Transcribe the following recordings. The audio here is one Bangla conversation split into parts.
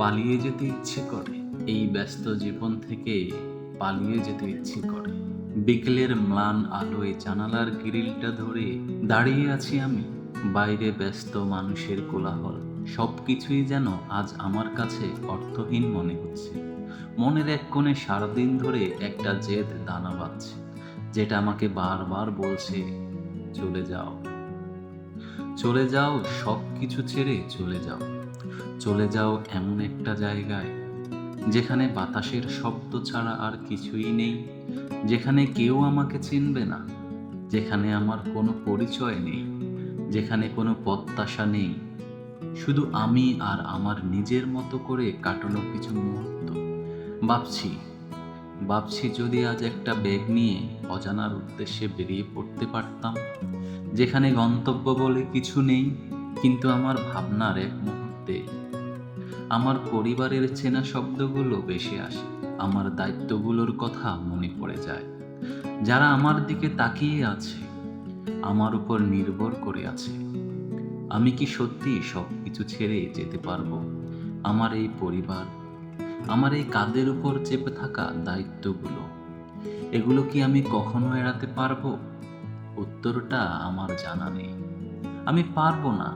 পালিয়ে যেতে ইচ্ছে করে, এই ব্যস্ত জীবন থেকে পালিয়ে যেতে ইচ্ছে করে। বিকেলের ম্লান আলোয় জানালার গ্রিলটা ধরে দাঁড়িয়ে আছি আমি। বাইরে ব্যস্ত মানুষের কোলাহল, সবকিছুই যেন আজ আমার কাছে অর্থহীন মনে হচ্ছে। মনের এক কোণে সারাদিন ধরে একটা জেদ দানা বাঁধছে, যেটা আমাকে বারবার বলছে, চলে যাও, চলে যাও, সব কিছু ছেড়ে চলে যাও। চলে যাও এমন একটা জায়গায় যেখানে বাতাসের শব্দ ছাড়া আর কিছুই নেই, যেখানে কেউ আমাকে চিনবে না, যেখানে আমার কোনো পরিচয় নেই, যেখানে কোনো প্রত্যাশা নেই, শুধু আমি আর আমার নিজের মতো করে কাটানো কিছু মুহূর্ত। ভাবছি ভাবছি যদি আজ একটা ব্যাগ নিয়ে অজানার উদ্দেশ্যে বেরিয়ে পড়তে পারতাম, যেখানে গন্তব্য বলে কিছু নেই, কিন্তু আমার ভাবনার এক মুহূর্তে আমার পরিবারের চেনা শব্দগুলো ভেসে আসে, আমার দায়িত্বগুলোর কথা মনে পড়ে যায়, যারা আমার দিকে তাকিয়ে আছে, আমার উপর নির্ভর করে আছে। আমি কি সত্যি সব কিছু ছেড়ে যেতে পারবো? আমার এই পরিবার, আমার এই কাঁধের উপর চেপে থাকা দায়িত্বগুলো, এগুলো কি আমি কখনো এড়াতে পারবো? উত্তরটা আমার জানা নেই। আমি পারবো না,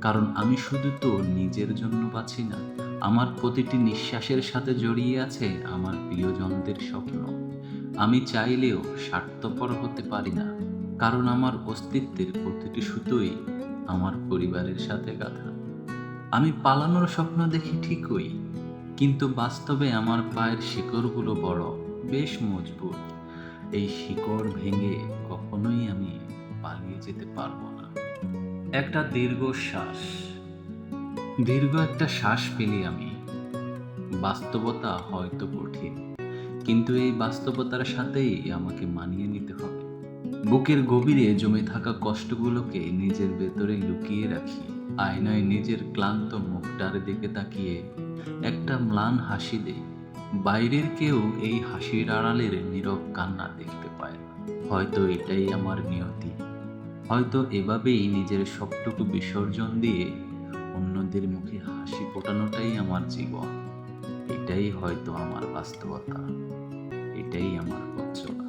কারণ আমি শুধু তো নিজের জন্য বাঁচি না। আমার প্রতিটি নিঃশ্বাসের সাথে জড়িয়ে আছে আমার প্রিয়জনদের স্বপ্ন। আমি চাইলেও স্বার্থপর হতে পারি না, কারণ আমার অস্তিত্বের প্রতিটি সুতোই আমার পরিবারের সাথে গাঁথা। আমি পালানোর স্বপ্ন দেখি ঠিকই, কিন্তু বাস্তবে আমার পায়ের শিকড়গুলো বড়, বেশ মজবুত। এই শিকড় ভেঙে কখনোই আমি পালিয়ে যেতে পারবো না। একটা দীর্ঘ একটা শ্বাস পেলি আমি। বাস্তবতা হয়তো কঠিন, কিন্তু এই বাস্তবতার সাথেই আমাকে মানিয়ে নিতে হবে। বুকের গভীরে জমে থাকা কষ্টগুলোকে নিজের ভেতরে লুকিয়ে রাখি। আয়নায় নিজের ক্লান্ত মুখটার দিকে তাকিয়ে একটা ম্লান হাসি দেই। বাইরের কেউ এই হাসির আড়ালের নীরব কান্না দেখতে পায় না। হয়তো এটাই আমার নিয়তি, হয়তো এভাবেই নিজের সবটুকু বিসর্জন দিয়ে অন্যদের মুখে হাসি ফোটানোটাই আমার জীবন। এটাই হয়তো আমার বাস্তবতা, এটাই আমার পথ চলা।